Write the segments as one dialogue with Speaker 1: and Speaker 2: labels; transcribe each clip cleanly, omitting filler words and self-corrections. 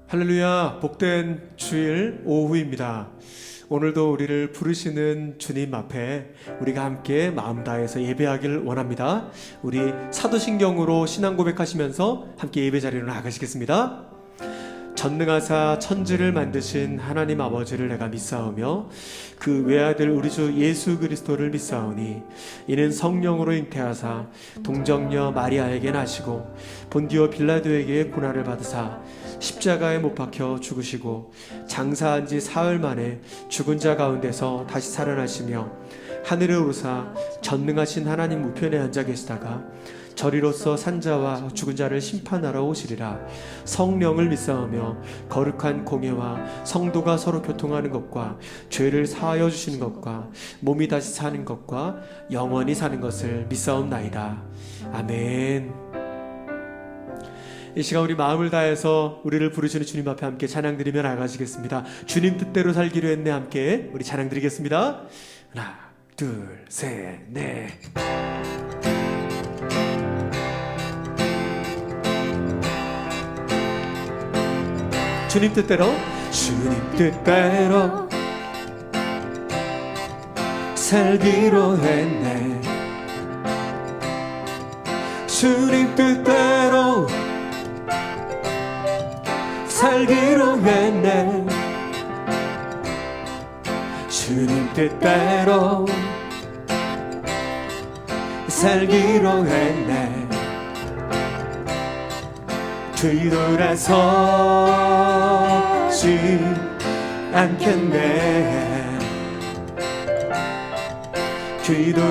Speaker 1: 할렐루야, 복된 주일 오후입니다. 오늘도 우리를 부르시는 주님 앞에 우리가 함께 마음 다해서 예배하길 원합니다. 우리 사도신경으로 신앙 고백하시면서 함께 예배 자리로 나가시겠습니다. 전능하사 천지를 만드신 하나님 아버지를 내가 믿사오며 그 외아들 우리 주 예수 그리스도를 믿사오니 이는 성령으로 잉태하사 동정녀 마리아에게 나시고 본디오 빌라도에게 고난을 받으사 십자가에 못 박혀 죽으시고 장사한 지 사흘 만에 죽은 자 가운데서 다시 살아나시며 하늘에 오르사 전능하신 하나님 우편에 앉아 계시다가 저리로서 산자와 죽은 자를 심판하러 오시리라. 성령을 믿사오며 거룩한 공예와 성도가 서로 교통하는 것과 죄를 사하여 주시는 것과 몸이 다시 사는 것과 영원히 사는 것을 믿사옵나이다. 아멘. 이 시간 우리 마음을 다해서 우리를 부르시는 주님 앞에 함께 찬양 드리며 나가시겠습니다. 주님 뜻대로 살기로 했네. 함께 우리 찬양 드리겠습니다. 하나 둘 셋 넷. 주님 뜻대로 주님 뜻대로 살기로 했네. 주님 뜻대로 살기로 했네. 주님 뜻대로 살기로 했네. 뒤돌아서지 않겠네. 뒤돌아서지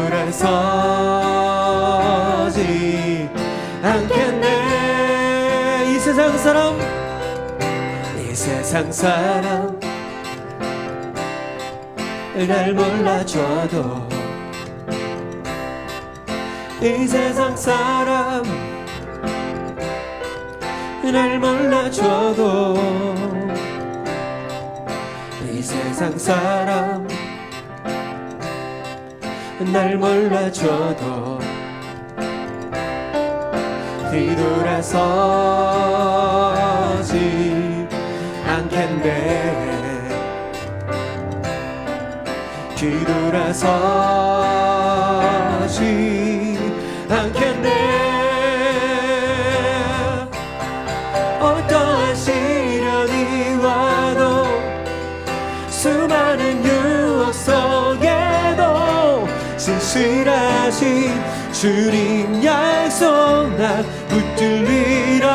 Speaker 1: 않겠네. 이 세상 사람 날 몰라줘도 이 세상 사람 날 몰라줘도 이 세상 사람 날 몰라줘도 뒤돌아서지 않겠네. 뒤돌아서지 않겠네. 어떠한 시련이 와도 수많은 유혹 속에도 신실하신 주님 약속 난 붙들리라.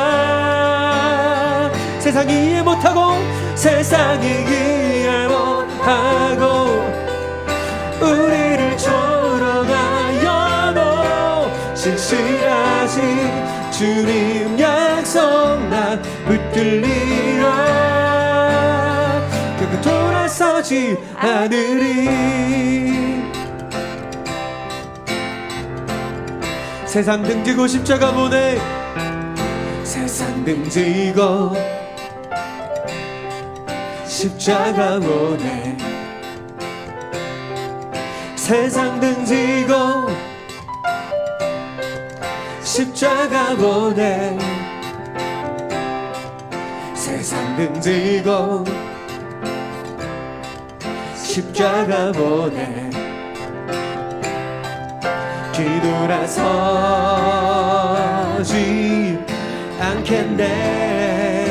Speaker 1: 세상이 이해 못하고 세상이 이해 못하고 우리를 조롱하여도 신실하신 주님 약속 난 붙들리라. 결국 돌아서지 않으리. 세상 등지고 십자가 보내. 세상 등지고 십자가 보내. 세상 등지고 십자가 보내. 세상 등지고 십자가 보내. 뒤돌아서지 않겠네.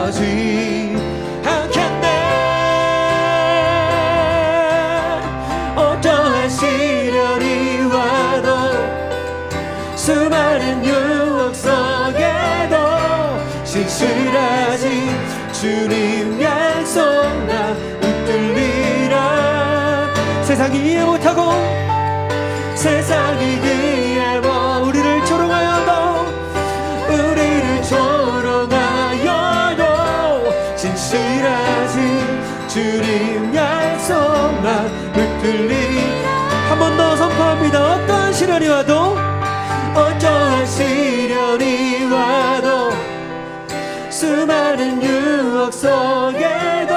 Speaker 1: 뒤돌아서지 않겠네. 어떠한 시련이 와도 수많은 유혹 속에도 신실하신 주님 약속 나 붙들리라. 세상이 이해 못하고 세상이 이해 못 우리를 조롱하여도 우리를 조롱하여도 신실하신 주님 약속 나 붙들리라. 한 번 더 선포합니다. 어떠한 시련이 와도 어떠한 시련이 와도 수많은 유혹 속에도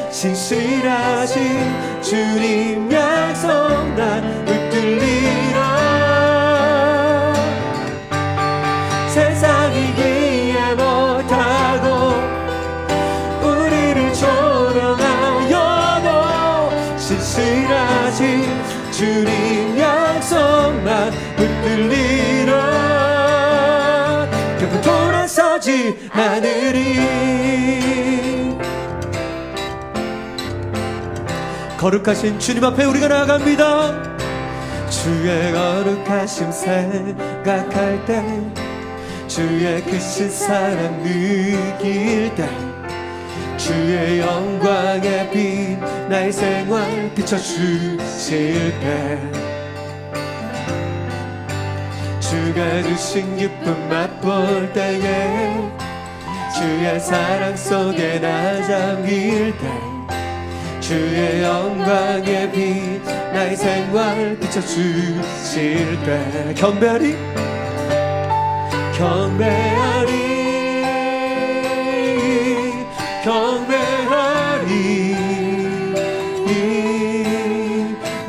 Speaker 1: 신실하신 주님 약속 난 붙들리라. 바람아 흔들리라. 결국 돌아서지 않으리. 거룩하신 주님 앞에 우리가 나아갑니다. 주의 거룩하심 생각할 때, 주의 크신 사랑 느낄 때, 주의 영광의 빛 나의 생활 비춰주실 때, 주가 주신 기쁨 맛볼 때에, 주의 사랑 속에 나 잠길 때, 주의 영광의 빛 나의 생활 비춰주실 때, 경배하리 경배하리 경배하리.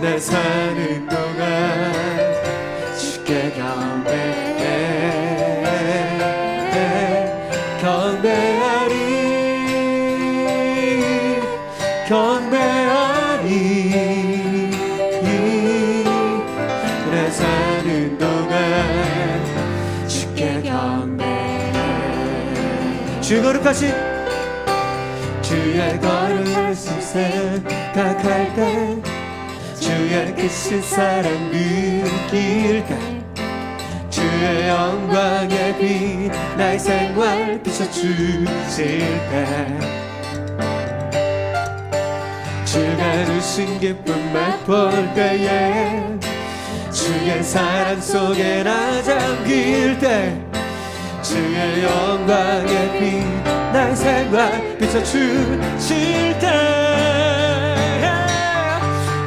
Speaker 1: 내 사는 동안 주께 경배해. 경배하리 경배하리. 내 사는 동안 주께 경배해. 주의 거룩하신 주의 거룩하심 생각할 때, 주의 크신 사랑 느낄 때, 주의 영광의 빛 나의 생활 비춰주실 때, 주가 주신 기쁨 맛볼 때에, 주의 사랑 속에 나 잠길 때, 주의 영광의 빛 나의 생활 비춰주실 때,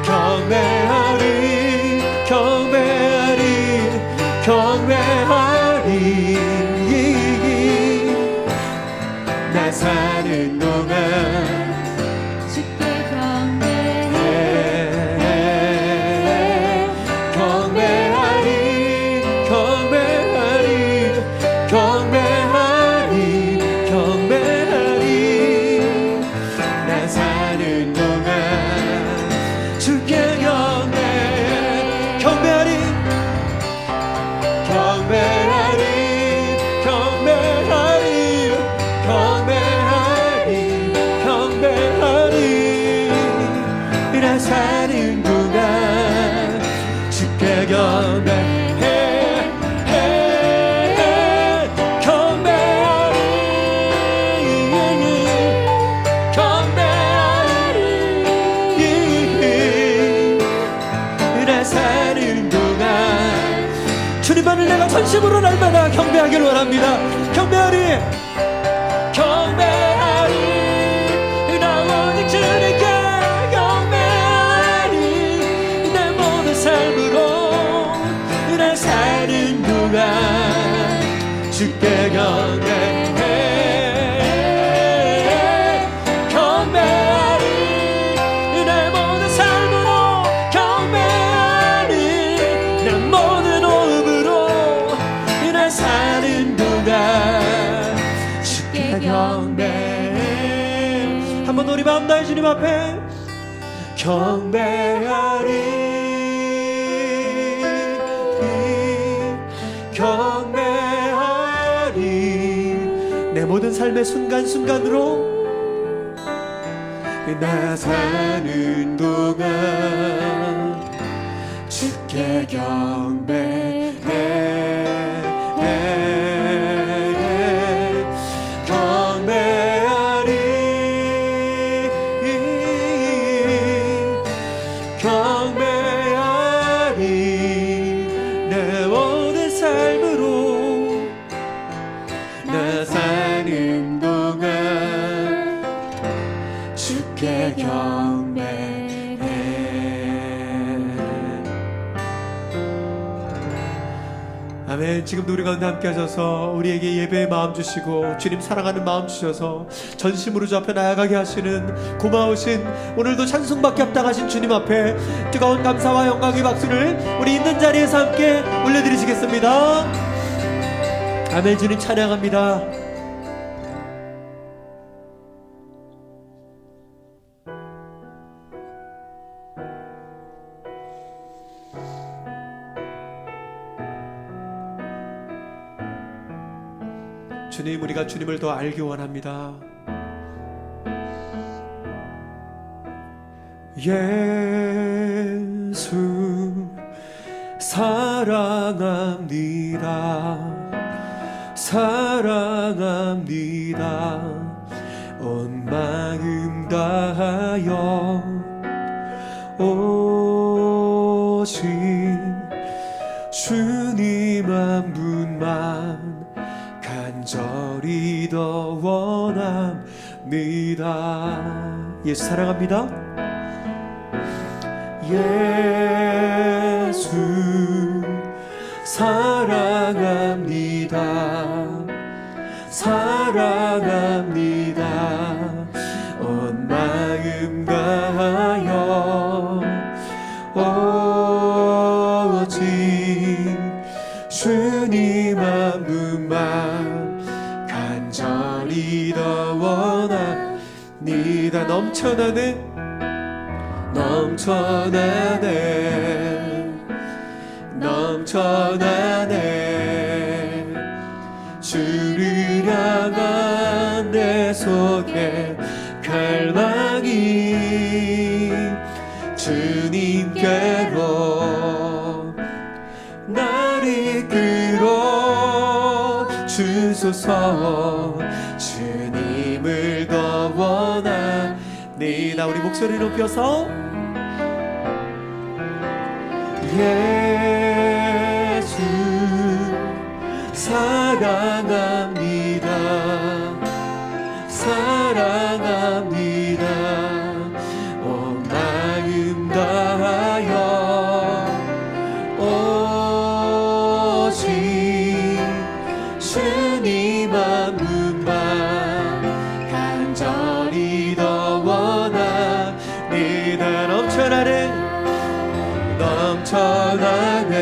Speaker 1: 경배하리 경배하리 경배하리. 나 사는 동안
Speaker 2: 주께 경배해.
Speaker 1: 경배하리 경배하리 경배하리 경배하리. 나 사는 동안 주께 경배해. 경배하리 경배하리 경배하리 경배하리 경배하리. 나 사는 동안 주께 경배해. 경배하리 경배하리. 나 사는 동안 주님만을 내가 전심으로 날마다 경배하길 원합니다. 경배하리 경배하리. 나 오직 주님께 경배하리. 내 모든 삶으로 나 사는 동안 주께 경배해. 경배하리. 내 모든 삶으로 경배하리. 내 모든 호흡으로 나 사는 동안 주께 경배해. 한번 우리 마음 다해 주님 앞에 경배하리 경배하리. 내 모든 삶의 순간순간으로 나 사는 동안 주께 경배해. 경배하리. 내 모든 삶으로 나 사는 동안 주께 경배해. 아멘. 지금도 우리 가운데 함께 하셔서 우리에게 예배의 마음 주시고 주님 사랑하는 마음 주셔서 전심으로 주 앞에 나아가게 하시는 고마우신, 오늘도 찬송받기 합당하신 주님 앞에 뜨거운 감사와 영광의 박수를 우리 있는 자리에서 함께 올려드리시겠습니다. 아멘. 주님 찬양합니다. 주님, 우리가 주님을 더 알기 원합니다. 예수 사랑합니다. 사랑합니다. 온 마음 다하여 오직 주님 한 분만 간절히 더 원합니다. 예수 사랑합니다. 예수 사랑합니다. 사랑합니다. 온 마음 다하여 오직 주님 한 분만 간절히 더 원합니다. 넘쳐나네 넘쳐나네 넘쳐나네 주를 향한 내 속에 갈망이 주님께로 나를 이끌어 주소서. 주님을 더 원합니다. 우리 목소리 높여서 예수 사랑합니다. 사랑합니다. 온 마음 다하여 오직 주님 한 분만 간절히 더 원합니다. 넘쳐나네 넘쳐나네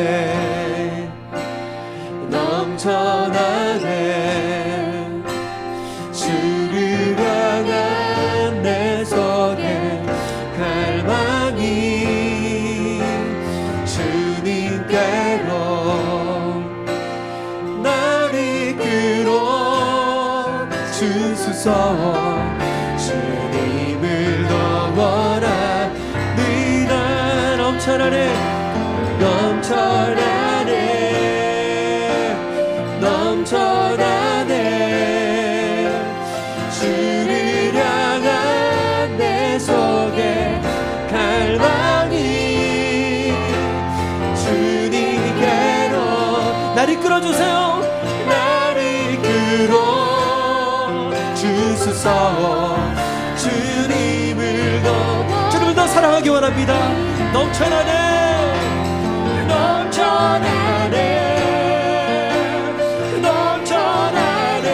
Speaker 1: 넘쳐나네 주를 향한 내 속에 갈망이 주님께로 나를 이끌어 주소서. 주님을 더 원합니다. 넘쳐나네 넘쳐나네 넘쳐나네 주를 향한 내 속에 갈망이 주님께로 나를 이끌어주세요. 나를 이끌어 주소서. 주님을 더 사랑하기 원합니다. 넘쳐나네 넘쳐나네 넘쳐나네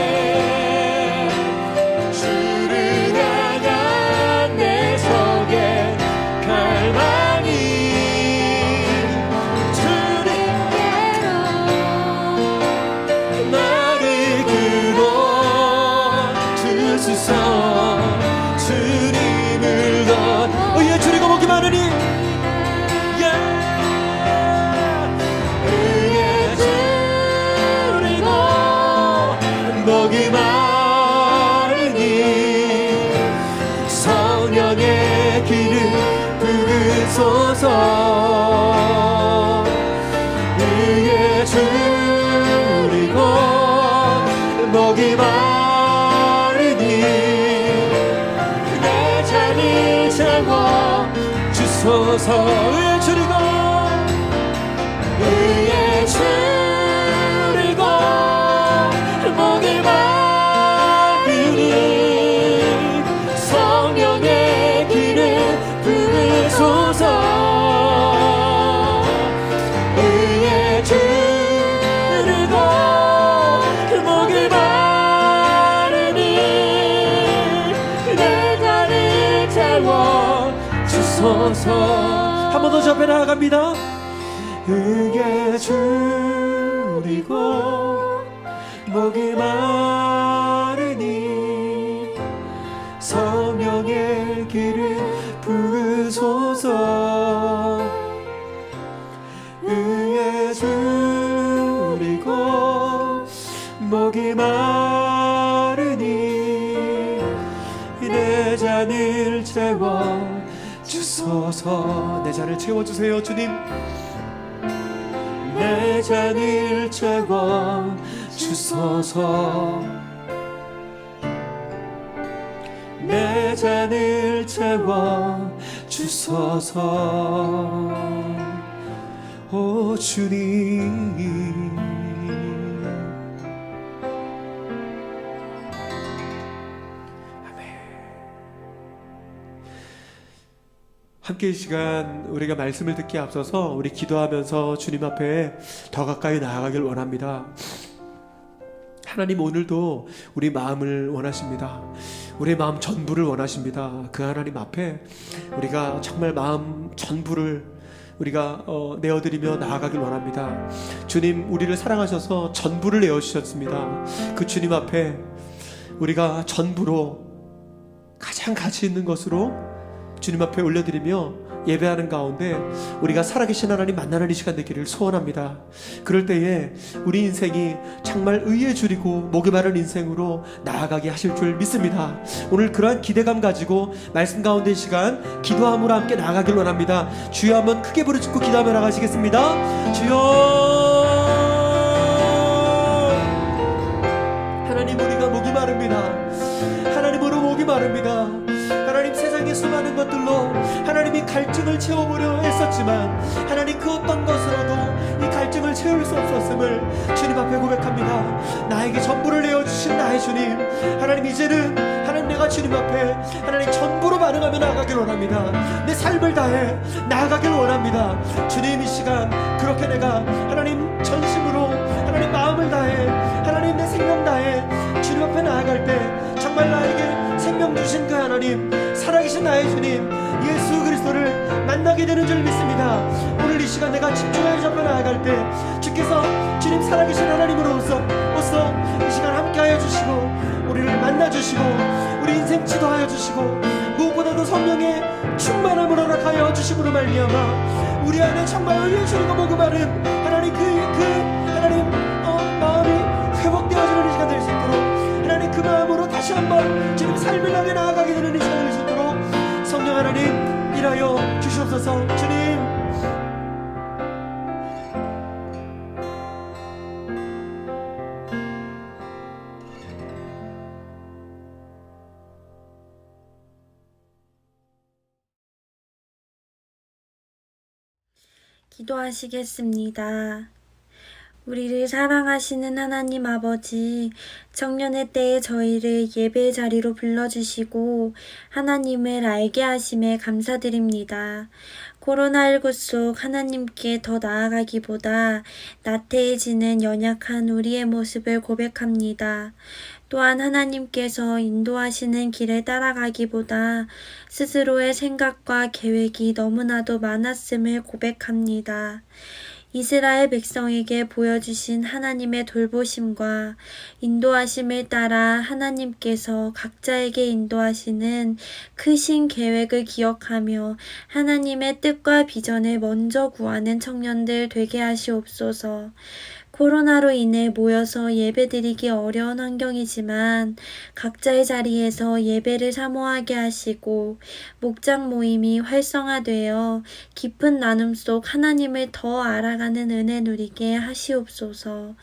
Speaker 1: 주를 향한 내 속에 갈망이 주님께로 나를 이끌어 주소서. 주님을 더 의에 줄이고 목이 많으니 의에 줄이고 목이 많으니 성령의 길을 부으소서. 의에 줄이고 목이 많으니 내 잔을 채워 주소서. 의에 줄이고 의에 줄이고 목이 많으니 성령의 길을 부으소서. 의에 줄이고 목이 많으니 내 잔을 채워 주소서. 한 번 더 저 앞에 나아갑니다. 의에 줄이고 목이 마르니 성령의 길을 부으소서. 의에 줄이고 목이 마르니 채워 주소서. 내 잔을 채워주세요 주님. 내 잔을 채워 주소서. 내 잔을 채워 주소서. 오 주님. 함께 이 시간 우리가 말씀을 듣기에 앞서서 우리 기도하면서 주님 앞에 더 가까이 나아가길 원합니다. 하나님 오늘도 우리 마음을 원하십니다. 우리 마음 전부를 원하십니다. 그 하나님 앞에 우리가 정말 마음 전부를 우리가 내어드리며 나아가길 원합니다. 주님 우리를 사랑하셔서 전부를 내어주셨습니다. 그 주님 앞에 우리가 전부로 가장 가치 있는 것으로 주님 앞에 올려드리며 예배하는 가운데 우리가 살아계신 하나님 만나는 이 시간 되기를 소원합니다. 그럴 때에 우리 인생이 정말 의에 줄이고 목이 마른 인생으로 나아가게 하실 줄 믿습니다. 오늘 그러한 기대감 가지고 말씀 가운데 이 시간 기도함으로 함께 나아가길 원합니다. 주여 한번 크게 부르짖고 기도하며 나가시겠습니다. 주여. 하나님 우리가 목이 마릅니다. 하나님으로 목이 마릅니다. 하나님 세상의 수많은 것들로 하나님이 갈증을 채워보려 애썼지만 하나님 그 어떤 것으로도 이 갈증을 채울 수 없었음을 주님 앞에 고백합니다. 나에게 전부를 내어주신 나의 주님, 하나님 이제는 하나님 내가 주님 앞에 하나님 전부로 반응하며 나아가길 원합니다. 내 삶을 다해 나아가길 원합니다. 주님 이 시간 그렇게 내가 하나님 전심으로 하나님 마음을 다해 하나님 내 생명 다해 주님 앞에 나아갈 때 정말 나에게 생명 주신 그 하나님, 살아계신 나의 주님 예수 그리스도를 만나게 되는 줄 믿습니다. 오늘 이 시간 내가 집중하여 잡혀 나아갈 때 주께서 주님 살아계신 하나님으로서 이 시간 함께하여 주시고 우리를 만나주시고 우리 인생 지도하여 주시고 무엇보다도 성령의 충만함을 허락하여 주심으로 말미암아 우리 안에 정말 의에 줄이고 목이 마른 하나님 그 하나님 마음이 회복되어지는 이 시간 될 수 있도록 하나님 그 마음으로 다시 한번 주님 삶을 향해 나아가게 되는 이 시간 될 수 있도록 성령 하나님 일하여 주시옵소서. 주님
Speaker 3: 기도하시겠습니다. 우리를 사랑하시는 하나님 아버지, 청년의 때에 저희를 예배의 자리로 불러주시고 하나님을 알게 하심에 감사드립니다. 코로나19 속 하나님께 더 나아가기보다 나태해지는 연약한 우리의 모습을 고백합니다. 또한 하나님께서 인도하시는 길을 따라가기보다 스스로의 생각과 계획이 너무나도 많았음을 고백합니다. 이스라엘 백성에게 보여주신 하나님의 돌보심과 인도하심을 따라 하나님께서 각자에게 인도하시는 크신 계획을 기억하며 하나님의 뜻과 비전을 먼저 구하는 청년들 되게 하시옵소서. 코로나로 인해 모여서 예배드리기 어려운 환경이지만 각자의 자리에서 예배를 사모하게 하시고 목장 모임이 활성화되어 깊은 나눔 속 하나님을 더 알아가는 은혜 누리게 하시옵소서.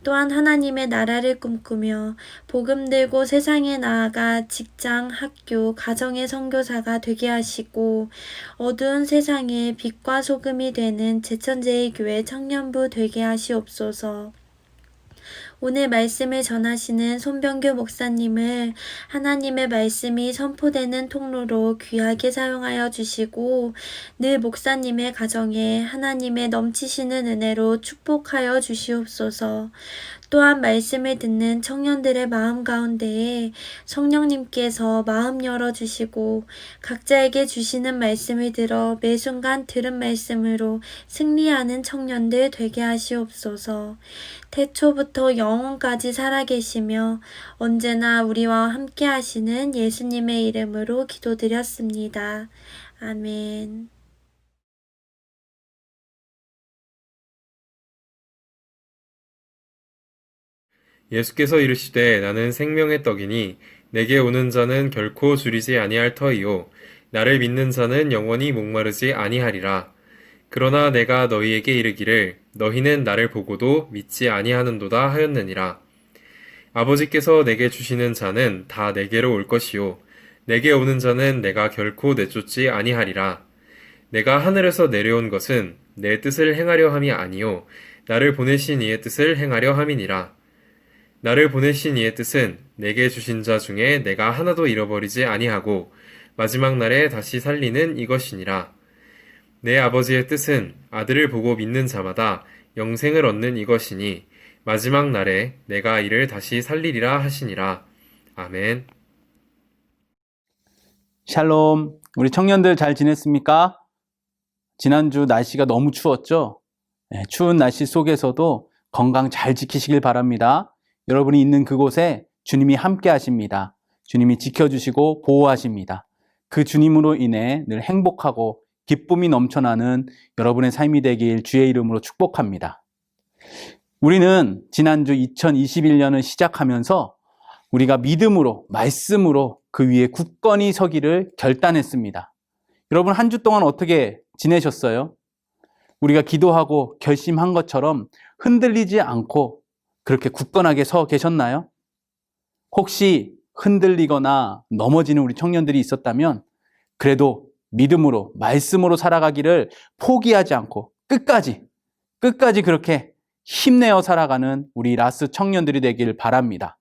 Speaker 3: 또한 하나님의 나라를 꿈꾸며 복음 들고 세상에 나아가 직장, 학교, 가정의 선교사가 되게 하시고 어두운 세상에 빛과 소금이 되는 제천제일 교회 청년부 되게 하시옵소서. 오늘 말씀을 전하시는 손병규 목사님을 하나님의 말씀이 선포되는 통로로 귀하게 사용하여 주시고 늘 목사님의 가정에 하나님의 넘치시는 은혜로 축복하여 주시옵소서. 또한 말씀을 듣는 청년들의 마음 가운데에 성령님께서 마음 열어주시고 각자에게 주시는 말씀을 들어 매 순간 들은 말씀으로 승리하는 청년들 되게 하시옵소서. 태초부터 영원까지 살아계시며 언제나 우리와 함께 하시는 예수님의 이름으로 기도드렸습니다. 아멘.
Speaker 4: 예수께서 이르시되 나는 생명의 떡이니 내게 오는 자는 결코 줄이지 아니할 터이요 나를 믿는 자는 영원히 목마르지 아니하리라. 그러나 내가 너희에게 이르기를 너희는 나를 보고도 믿지 아니하는도다 하였느니라. 아버지께서 내게 주시는 자는 다 내게로 올 것이요 내게 오는 자는 내가 결코 내쫓지 아니하리라. 내가 하늘에서 내려온 것은 내 뜻을 행하려 함이 아니요 나를 보내신 이의 뜻을 행하려 함이니라. 나를 보내신 이의 뜻은 내게 주신 자 중에 내가 하나도 잃어버리지 아니하고 마지막 날에 다시 살리는 이것이니라. 내 아버지의 뜻은 아들을 보고 믿는 자마다 영생을 얻는 이것이니 마지막 날에 내가 이를 다시 살리리라 하시니라. 아멘.
Speaker 5: 샬롬. 우리 청년들 잘 지냈습니까? 지난주 날씨가 너무 추웠죠? 네, 추운 날씨 속에서도 건강 잘 지키시길 바랍니다. 여러분이 있는 그곳에 주님이 함께 하십니다. 주님이 지켜주시고 보호하십니다. 그 주님으로 인해 늘 행복하고 기쁨이 넘쳐나는 여러분의 삶이 되길 주의 이름으로 축복합니다. 우리는 지난주 2021년을 시작하면서 우리가 믿음으로, 말씀으로 그 위에 굳건히 서기를 결단했습니다. 여러분 한 주 동안 어떻게 지내셨어요? 우리가 기도하고 결심한 것처럼 흔들리지 않고 그렇게 굳건하게 서 계셨나요? 혹시 흔들리거나 넘어지는 우리 청년들이 있었다면 그래도 믿음으로, 말씀으로 살아가기를 포기하지 않고 끝까지 그렇게 힘내어 살아가는 우리 라스 청년들이 되길 바랍니다.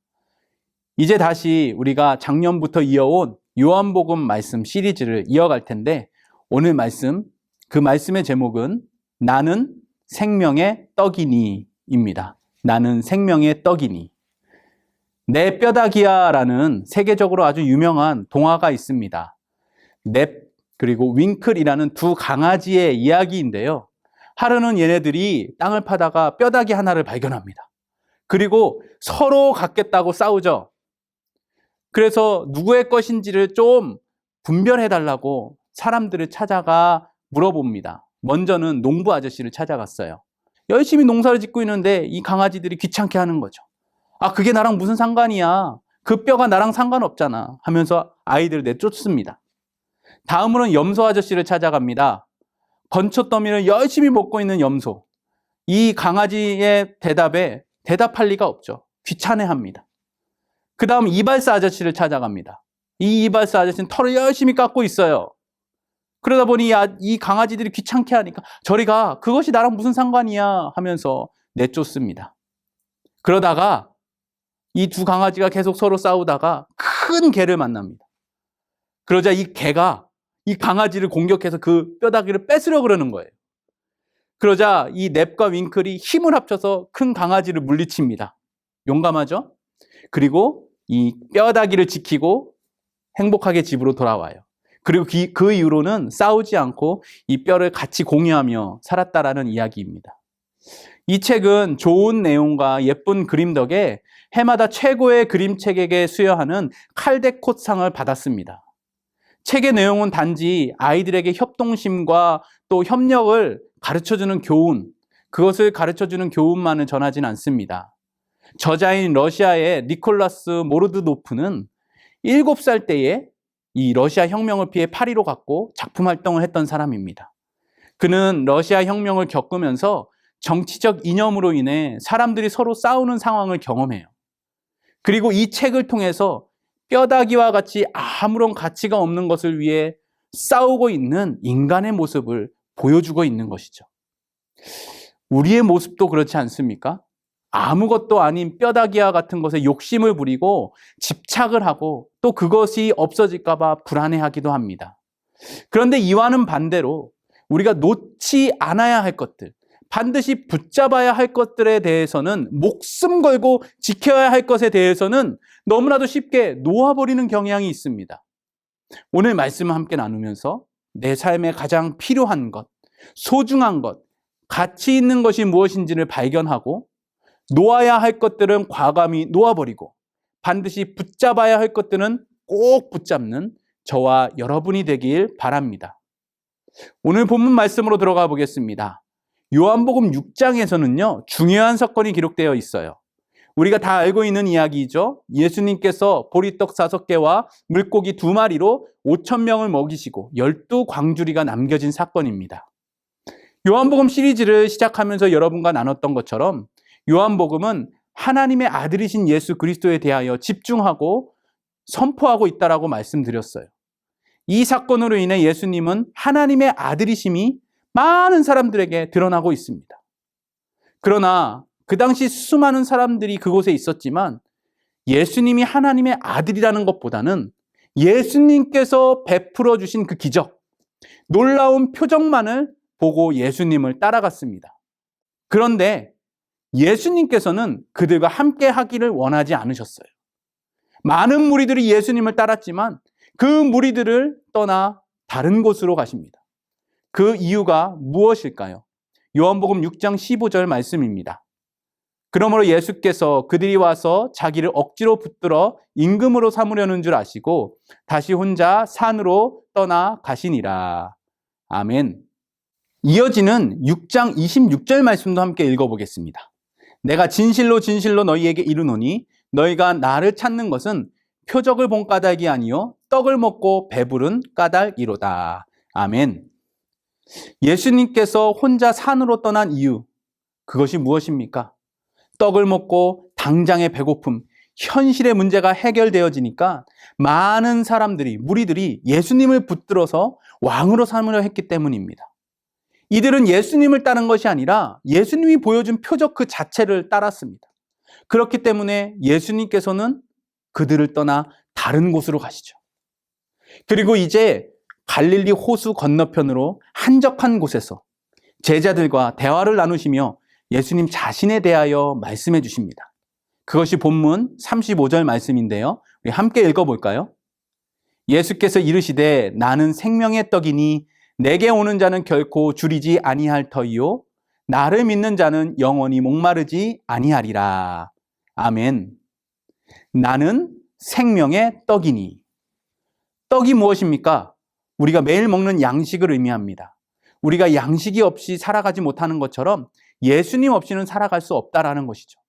Speaker 5: 이제 다시 우리가 작년부터 이어온 요한복음 말씀 시리즈를 이어갈 텐데 오늘 말씀, 그 말씀의 제목은 나는 생명의 떡이니입니다. 나는 생명의 떡이니. 내 뼈다귀야라는 세계적으로 아주 유명한 동화가 있습니다. 넵 그리고 윙클이라는 두 강아지의 이야기인데요. 하루는 얘네들이 땅을 파다가 뼈다귀 하나를 발견합니다. 그리고 서로 갖겠다고 싸우죠. 그래서 누구의 것인지를 좀 분별해달라고 사람들을 찾아가 물어봅니다. 먼저는 농부 아저씨를 찾아갔어요. 열심히 농사를 짓고 있는데 이 강아지들이 귀찮게 하는 거죠. 아, 그게 나랑 무슨 상관이야. 그 뼈가 나랑 상관없잖아 하면서 아이들을 내쫓습니다. 다음으로는 염소 아저씨를 찾아갑니다. 건초더미를 열심히 먹고 있는 염소. 이 강아지의 대답에 대답할 리가 없죠. 귀찮아합니다. 그 다음 이발사 아저씨를 찾아갑니다. 이 이발사 아저씨는 털을 열심히 깎고 있어요. 그러다 보니 이 강아지들이 귀찮게 하니까 저리 가, 그것이 나랑 무슨 상관이야 하면서 내쫓습니다. 그러다가 이 두 강아지가 계속 서로 싸우다가 큰 개를 만납니다. 그러자 이 개가 이 강아지를 공격해서 그 뼈다귀를 뺏으려고 그러는 거예요. 그러자 이 넵과 윙클이 힘을 합쳐서 큰 강아지를 물리칩니다. 용감하죠? 그리고 이 뼈다귀를 지키고 행복하게 집으로 돌아와요. 그리고 그 이후로는 싸우지 않고 이 뼈를 같이 공유하며 살았다라는 이야기입니다. 이 책은 좋은 내용과 예쁜 그림 덕에 해마다 최고의 그림책에게 수여하는 칼데콧상을 받았습니다. 책의 내용은 단지 아이들에게 협동심과 또 협력을 가르쳐주는 교훈, 그것을 가르쳐주는 교훈만을 전하진 않습니다. 저자인 러시아의 니콜라스 모르드노프는 7살 때에 이 러시아 혁명을 피해 파리로 갔고 작품 활동을 했던 사람입니다. 그는 러시아 혁명을 겪으면서 정치적 이념으로 인해 사람들이 서로 싸우는 상황을 경험해요. 그리고 이 책을 통해서 뼈다귀와 같이 아무런 가치가 없는 것을 위해 싸우고 있는 인간의 모습을 보여주고 있는 것이죠. 우리의 모습도 그렇지 않습니까? 아무것도 아닌 뼈다귀와 같은 것에 욕심을 부리고 집착을 하고 또 그것이 없어질까 봐 불안해하기도 합니다. 그런데 이와는 반대로 우리가 놓지 않아야 할 것들, 반드시 붙잡아야 할 것들에 대해서는, 목숨 걸고 지켜야 할 것에 대해서는 너무나도 쉽게 놓아버리는 경향이 있습니다. 오늘 말씀을 함께 나누면서 내 삶에 가장 필요한 것, 소중한 것, 가치 있는 것이 무엇인지를 발견하고 놓아야 할 것들은 과감히 놓아버리고 반드시 붙잡아야 할 것들은 꼭 붙잡는 저와 여러분이 되길 바랍니다. 오늘 본문 말씀으로 들어가 보겠습니다. 요한복음 6장에서는요, 중요한 사건이 기록되어 있어요. 우리가 다 알고 있는 이야기이죠. 예수님께서 보리떡 5개와 물고기 2마리로 5,000명을 먹이시고 12광주리가 남겨진 사건입니다. 요한복음 시리즈를 시작하면서 여러분과 나눴던 것처럼 요한복음은 하나님의 아들이신 예수 그리스도에 대하여 집중하고 선포하고 있다라고 말씀드렸어요. 이 사건으로 인해 예수님은 하나님의 아들이심이 많은 사람들에게 드러나고 있습니다. 그러나 그 당시 수많은 사람들이 그곳에 있었지만 예수님이 하나님의 아들이라는 것보다는 예수님께서 베풀어 주신 그 기적, 놀라운 표적만을 보고 예수님을 따라갔습니다. 그런데 예수님께서는 그들과 함께 하기를 원하지 않으셨어요. 많은 무리들이 예수님을 따랐지만 그 무리들을 떠나 다른 곳으로 가십니다. 그 이유가 무엇일까요? 요한복음 6장 15절 말씀입니다. 그러므로 예수께서 그들이 와서 자기를 억지로 붙들어 임금으로 삼으려는 줄 아시고 다시 혼자 산으로 떠나 가시니라. 아멘. 이어지는 6장 26절 말씀도 함께 읽어보겠습니다. 내가 진실로 진실로 너희에게 이르노니 너희가 나를 찾는 것은 표적을 본 까닭이 아니요 떡을 먹고 배부른 까닭이로다. 아멘. 예수님께서 혼자 산으로 떠난 이유, 그것이 무엇입니까? 떡을 먹고 당장의 배고픔, 현실의 문제가 해결되어지니까 많은 사람들이, 무리들이 예수님을 붙들어서 왕으로 삼으려 했기 때문입니다. 이들은 예수님을 따른 것이 아니라 예수님이 보여준 표적 그 자체를 따랐습니다. 그렇기 때문에 예수님께서는 그들을 떠나 다른 곳으로 가시죠. 그리고 이제 갈릴리 호수 건너편으로 한적한 곳에서 제자들과 대화를 나누시며 예수님 자신에 대하여 말씀해 주십니다. 그것이 본문 35절 말씀인데요. 우리 함께 읽어볼까요? 예수께서 이르시되 나는 생명의 떡이니 내게 오는 자는 결코 줄이지 아니할 터이요 나를 믿는 자는 영원히 목마르지 아니하리라. 아멘. 나는 생명의 떡이니. 떡이 무엇입니까? 우리가 매일 먹는 양식을 의미합니다. 우리가 양식이 없이 살아가지 못하는 것처럼 예수님 없이는 살아갈 수 없다라는 것이죠.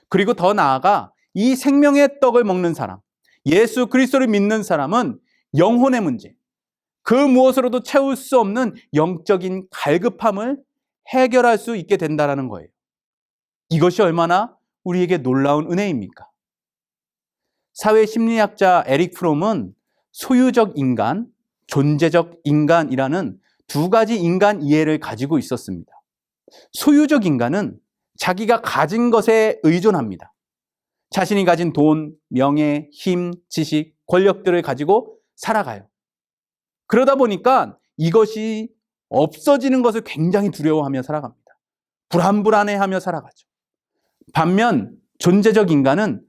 Speaker 5: 그리고 더 나아가 이 생명의 떡을 먹는 사람, 예수 그리스도를 믿는 사람은 영혼의 문제, 그 무엇으로도 채울 수 없는 영적인 갈급함을 해결할 수 있게 된다는 거예요. 이것이 얼마나 우리에게 놀라운 은혜입니까? 사회 심리학자 에릭 프롬은 소유적 인간, 존재적 인간이라는 두 가지 인간 이해를 가지고 있었습니다. 소유적 인간은 자기가 가진 것에 의존합니다. 자신이 가진 돈, 명예, 힘, 지식, 권력들을 가지고 살아가요. 그러다 보니까 이것이 없어지는 것을 굉장히 두려워하며 살아갑니다. 불안불안해하며 살아가죠. 반면 존재적 인간은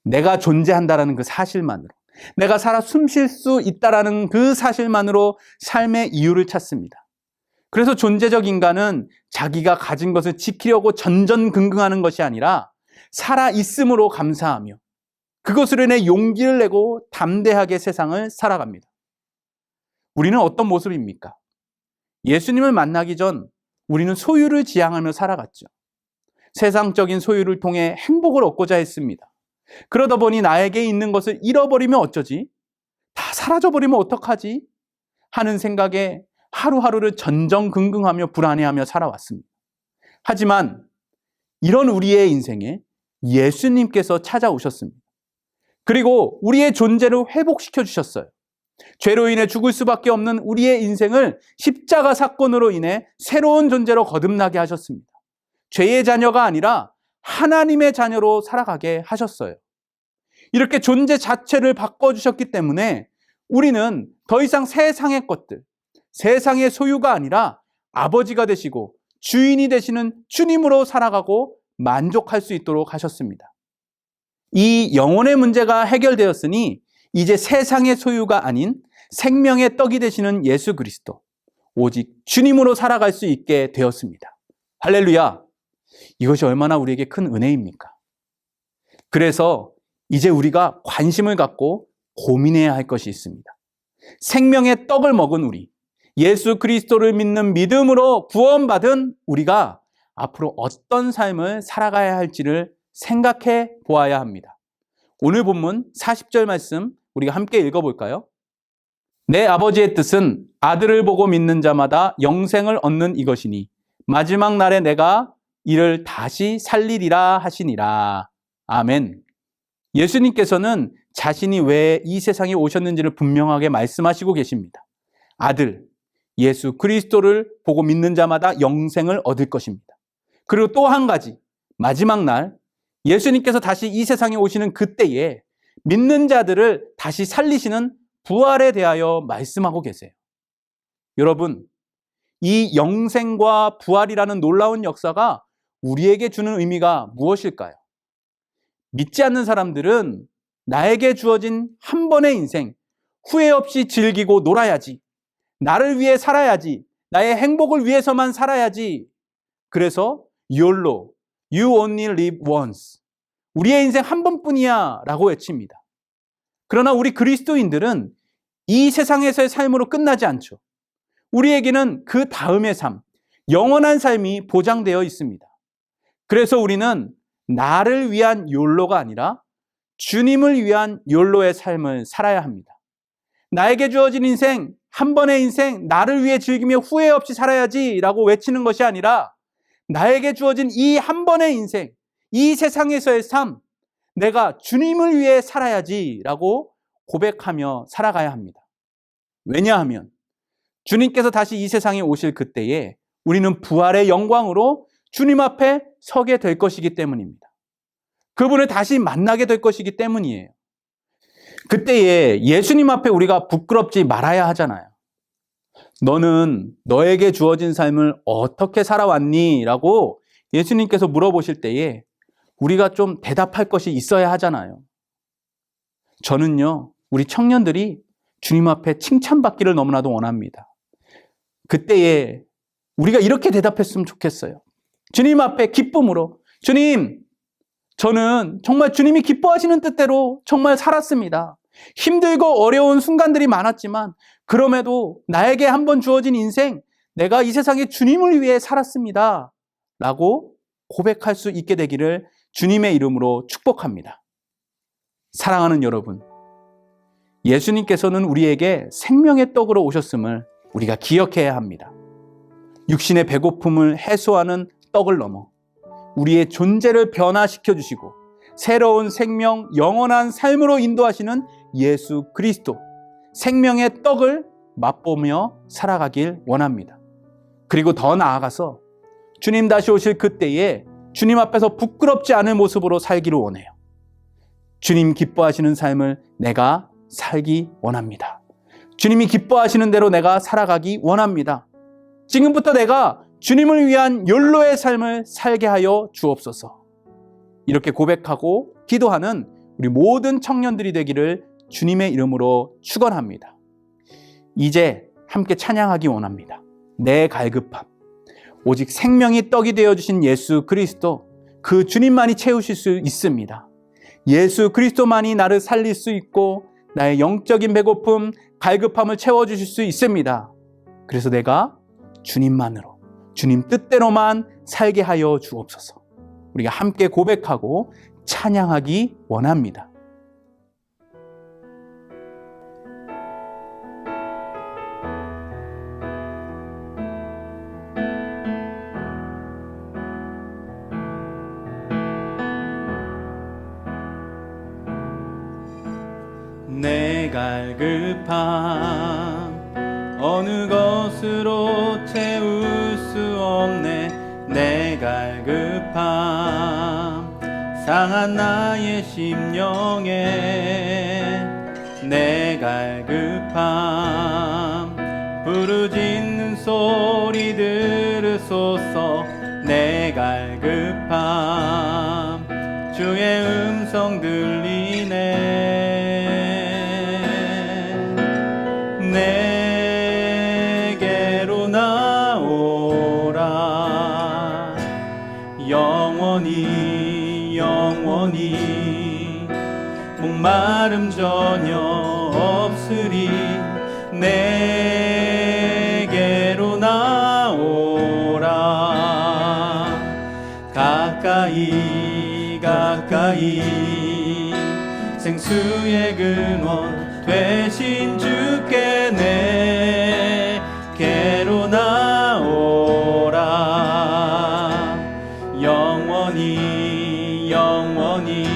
Speaker 5: 내가 존재한다라는 그 사실만으로, 내가 살아 숨쉴 수 있다라는 그 사실만으로 삶의 이유를 찾습니다. 그래서 존재적 인간은 자기가 가진 것을 지키려고 전전긍긍하는 것이 아니라 살아 있음으로 감사하며 그것으로 인해 용기를 내고 담대하게 세상을 살아갑니다. 우리는 어떤 모습입니까? 예수님을 만나기 전 우리는 소유를 지향하며 살아갔죠. 세상적인 소유를 통해 행복을 얻고자 했습니다. 그러다 보니 나에게 있는 것을 잃어버리면 어쩌지? 다 사라져버리면 어떡하지? 하는 생각에 하루하루를 전전긍긍하며 불안해하며 살아왔습니다. 하지만 이런 우리의 인생에 예수님께서 찾아오셨습니다. 그리고 우리의 존재를 회복시켜 주셨어요. 죄로 인해 죽을 수밖에 없는 우리의 인생을 십자가 사건으로 인해 새로운 존재로 거듭나게 하셨습니다. 죄의 자녀가 아니라 하나님의 자녀로 살아가게 하셨어요. 이렇게 존재 자체를 바꿔주셨기 때문에 우리는 더 이상 세상의 것들, 세상의 소유가 아니라 아버지가 되시고 주인이 되시는 주님으로 살아가고 만족할 수 있도록 하셨습니다. 이 영혼의 문제가 해결되었으니 이제 세상의 소유가 아닌 생명의 떡이 되시는 예수 그리스도, 오직 주님으로 살아갈 수 있게 되었습니다. 할렐루야! 이것이 얼마나 우리에게 큰 은혜입니까? 그래서 이제 우리가 관심을 갖고 고민해야 할 것이 있습니다. 생명의 떡을 먹은 우리, 예수 그리스도를 믿는 믿음으로 구원받은 우리가 앞으로 어떤 삶을 살아가야 할지를 생각해 보아야 합니다. 오늘 본문 40절 말씀 우리가 함께 읽어볼까요? 내 아버지의 뜻은 아들을 보고 믿는 자마다 영생을 얻는 이것이니 마지막 날에 내가 이를 다시 살리리라 하시니라. 아멘. 예수님께서는 자신이 왜 이 세상에 오셨는지를 분명하게 말씀하시고 계십니다. 아들, 예수 그리스도를 보고 믿는 자마다 영생을 얻을 것입니다. 그리고 또 한 가지, 마지막 날 예수님께서 다시 이 세상에 오시는 그때에 믿는 자들을 다시 살리시는 부활에 대하여 말씀하고 계세요. 여러분, 이 영생과 부활이라는 놀라운 역사가 우리에게 주는 의미가 무엇일까요? 믿지 않는 사람들은 나에게 주어진 한 번의 인생, 후회 없이 즐기고 놀아야지, 나를 위해 살아야지, 나의 행복을 위해서만 살아야지, 그래서 YOLO, You only live once, 우리의 인생 한 번뿐이야 라고 외칩니다. 그러나 우리 그리스도인들은 이 세상에서의 삶으로 끝나지 않죠. 우리에게는 그 다음의 삶, 영원한 삶이 보장되어 있습니다. 그래서 우리는 나를 위한 욜로가 아니라 주님을 위한 욜로의 삶을 살아야 합니다. 나에게 주어진 인생, 한 번의 인생, 나를 위해 즐기며 후회 없이 살아야지 라고 외치는 것이 아니라 나에게 주어진 이 한 번의 인생, 이 세상에서의 삶, 내가 주님을 위해 살아야지 라고 고백하며 살아가야 합니다. 왜냐하면 주님께서 다시 이 세상에 오실 그때에 우리는 부활의 영광으로 주님 앞에 서게 될 것이기 때문입니다. 그분을 다시 만나게 될 것이기 때문이에요. 그때에 예수님 앞에 우리가 부끄럽지 말아야 하잖아요. 너는 너에게 주어진 삶을 어떻게 살아왔니? 라고 예수님께서 물어보실 때에 우리가 좀 대답할 것이 있어야 하잖아요. 저는요, 우리 청년들이 주님 앞에 칭찬받기를 너무나도 원합니다. 그때에 우리가 이렇게 대답했으면 좋겠어요. 주님 앞에 기쁨으로, 주님, 저는 정말 주님이 기뻐하시는 뜻대로 정말 살았습니다. 힘들고 어려운 순간들이 많았지만 그럼에도 나에게 한번 주어진 인생, 내가 이 세상에 주님을 위해 살았습니다 라고 고백할 수 있게 되기를 주님의 이름으로 축복합니다. 사랑하는 여러분, 예수님께서는 우리에게 생명의 떡으로 오셨음을 우리가 기억해야 합니다. 육신의 배고픔을 해소하는 떡을 넘어 우리의 존재를 변화시켜 주시고 새로운 생명, 영원한 삶으로 인도하시는 예수 그리스도, 생명의 떡을 맛보며 살아가길 원합니다. 그리고 더 나아가서 주님 다시 오실 그때에 주님 앞에서 부끄럽지 않은 모습으로 살기를 원해요. 주님 기뻐하시는 삶을 내가 살기 원합니다. 주님이 기뻐하시는 대로 내가 살아가기 원합니다. 지금부터 내가 주님을 위한 욜로의 삶을 살게 하여 주옵소서. 이렇게 고백하고 기도하는 우리 모든 청년들이 되기를 주님의 이름으로 축원합니다. 이제 함께 찬양하기 원합니다. 내 갈급함, 오직 생명이 떡이 되어주신 예수 그리스도, 그 주님만이 채우실 수 있습니다. 예수 그리스도만이 나를 살릴 수 있고 나의 영적인 배고픔, 갈급함을 채워주실 수 있습니다. 그래서 내가 주님만으로, 주님 뜻대로만 살게 하여 주옵소서. 우리가 함께 고백하고 찬양하기 원합니다.
Speaker 6: 내 갈급함 어느 것으로 채울 수 없네. 내 갈급함 상한 나의 심령에 내 갈급함 부르짖는 소리 들으소서. 내 갈급함 주의 음성 들리네. 내게로 나오라. 영원히 영원히 목마름 전혀 없으리. 내게로 나오라. 가까이 가까이 생수의 근원 되신 주께 내게로 나오라. 영원히 영원히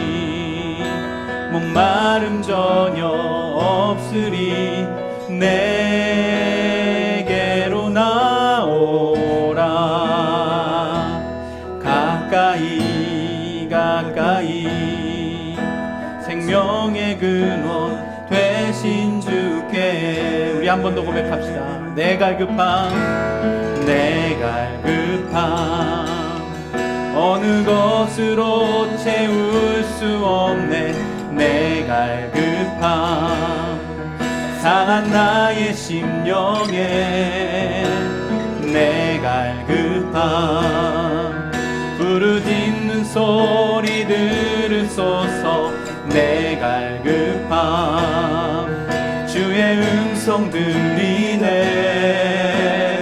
Speaker 6: 목마름 전혀 없으리. 내게로 나오라. 가까이 가까이 생명의 근원 되신 주께. 우리 한 번 더 고백합시다. 내 갈급함 어느 것으로 채울 수 없네. 내 갈급함 상한 나의 심령에. 내 갈급함 부르짖는 소리 들으소서. 내 갈급함 주의 음성 들리네.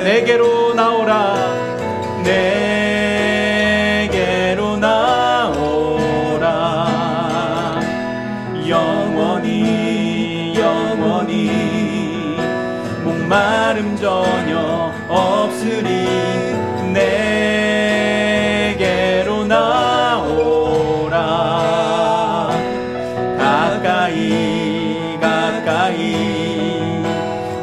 Speaker 6: 내게로 나오라. 내게로 나오라. 영원히 영원히 목마름 전혀 없으리. 내게로 나오라. 가까이 가까이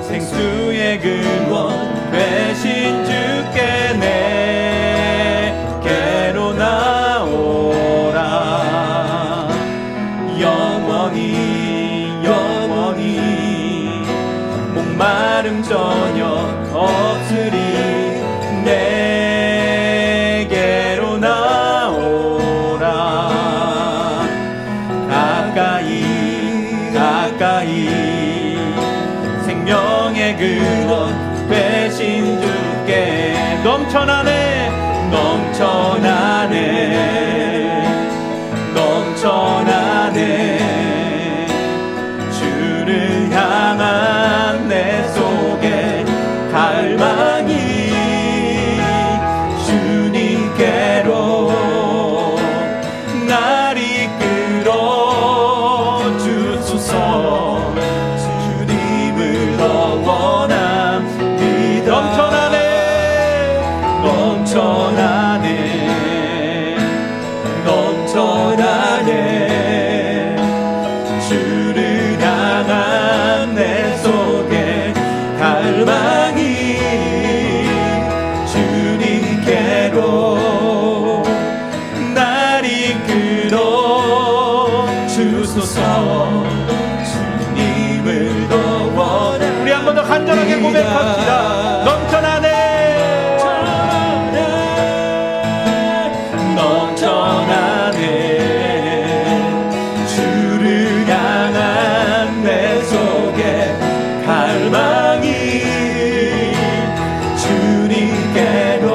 Speaker 6: 생수의 근원 되신 주께 내게로 나오라. 영원히 영원히 목마름 전혀 없으리. 내게로 나오라. 가까이 가까이 생명의 근원 되신 주께 넘쳐나네 넘쳐나네 넘쳐나네. 주를 향한 내 속에 갈망이 주님께로 날 이끌어 주소서. 주님을 더 원합니다. 넘쳐나네 넘쳐나네 주를 향한 내 속에 갈망이 주님께로 날 이끌어 주소서. 주님을 더 원합니다. 우리 한 번 더 간절하게 고백합시다. 넘쳐나네 넘쳐나네 주를 향한 내 속에 갈망이 주님께로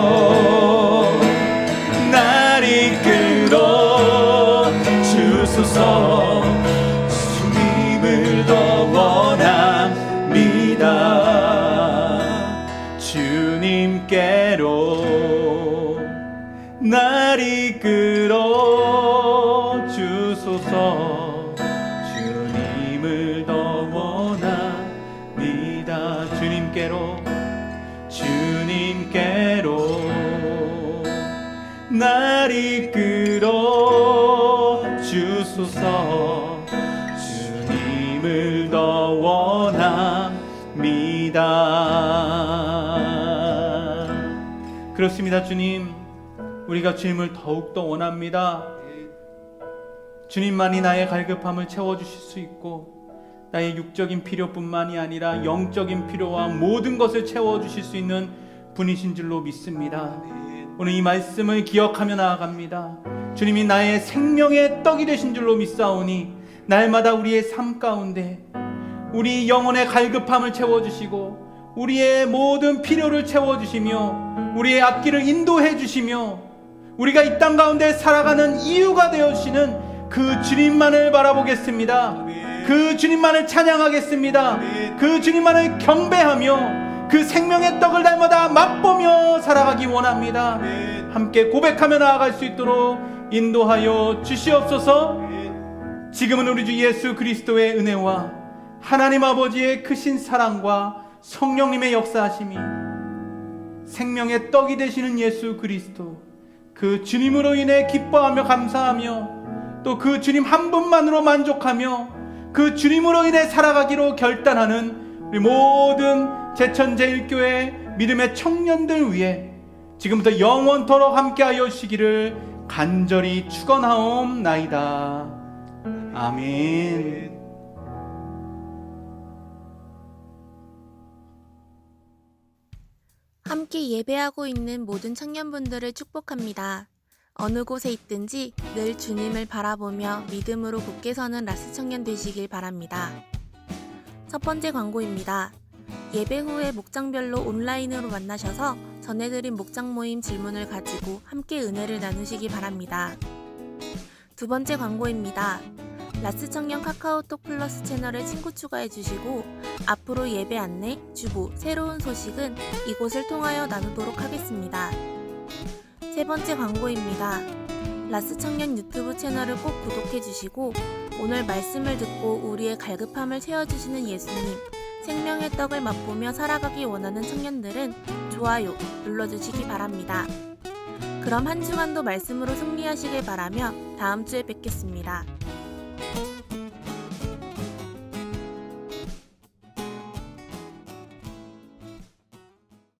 Speaker 6: 날 이끌어 주소서. 주님을 더 원합니다. 주님께로 날 이끌어 주소서. 주님을 더 원합니다. 주님께로 날 이끌어 주소서. 주님을 더 원합니다. 그렇습니다. 주님, 우리가 주님을 더욱더 원합니다. 주님만이 나의 갈급함을 채워주실 수 있고 나의 육적인 필요뿐만이 아니라 영적인 필요와 모든 것을 채워주실 수 있는 분이신 줄로 믿습니다. 오늘 이 말씀을 기억하며 나아갑니다. 주님이 나의 생명의 떡이 되신 줄로 믿사오니 날마다 우리의 삶 가운데 우리 영혼의 갈급함을 채워주시고 우리의 모든 필요를 채워주시며 우리의 앞길을 인도해 주시며 우리가 이 땅 가운데 살아가는 이유가 되어주시는 그 주님만을 바라보겠습니다. 그 주님만을 찬양하겠습니다. 그 주님만을 경배하며 그 생명의 떡을 날마다 맛보며 살아가기 원합니다. 함께 고백하며 나아갈 수 있도록 인도하여 주시옵소서. 지금은 우리 주 예수 그리스도의 은혜와 하나님 아버지의 크신 사랑과 성령님의 역사하심이 생명의 떡이 되시는 예수 그리스도, 그 주님으로 인해 기뻐하며 감사하며 또 그 주님 한 분만으로 만족하며 그 주님으로 인해 살아가기로 결단하는 우리 모든 제천제일교회 믿음의 청년들 위해 지금부터 영원토록 함께하여 주시기를 간절히 축원하옵나이다. 아멘.
Speaker 7: 함께 예배하고 있는 모든 청년분들을 축복합니다. 어느 곳에 있든지 늘 주님을 바라보며 믿음으로 굳게 서는 라스 청년 되시길 바랍니다. 첫 번째 광고입니다. 예배 후에 목장별로 온라인으로 만나셔서 전해드린 목장 모임 질문을 가지고 함께 은혜를 나누시기 바랍니다. 두 번째 광고입니다. 라스 청년 카카오톡 플러스 채널에 친구 추가해주시고 앞으로 예배 안내, 주보, 새로운 소식은 이곳을 통하여 나누도록 하겠습니다. 세 번째 광고입니다. 라스 청년 유튜브 채널을 꼭 구독해주시고 오늘 말씀을 듣고 우리의 갈급함을 채워주시는 예수님, 생명의 떡을 맛보며 살아가기 원하는 청년들은 좋아요 눌러주시기 바랍니다. 그럼 한 주간도 말씀으로 승리하시길 바라며 다음 주에 뵙겠습니다.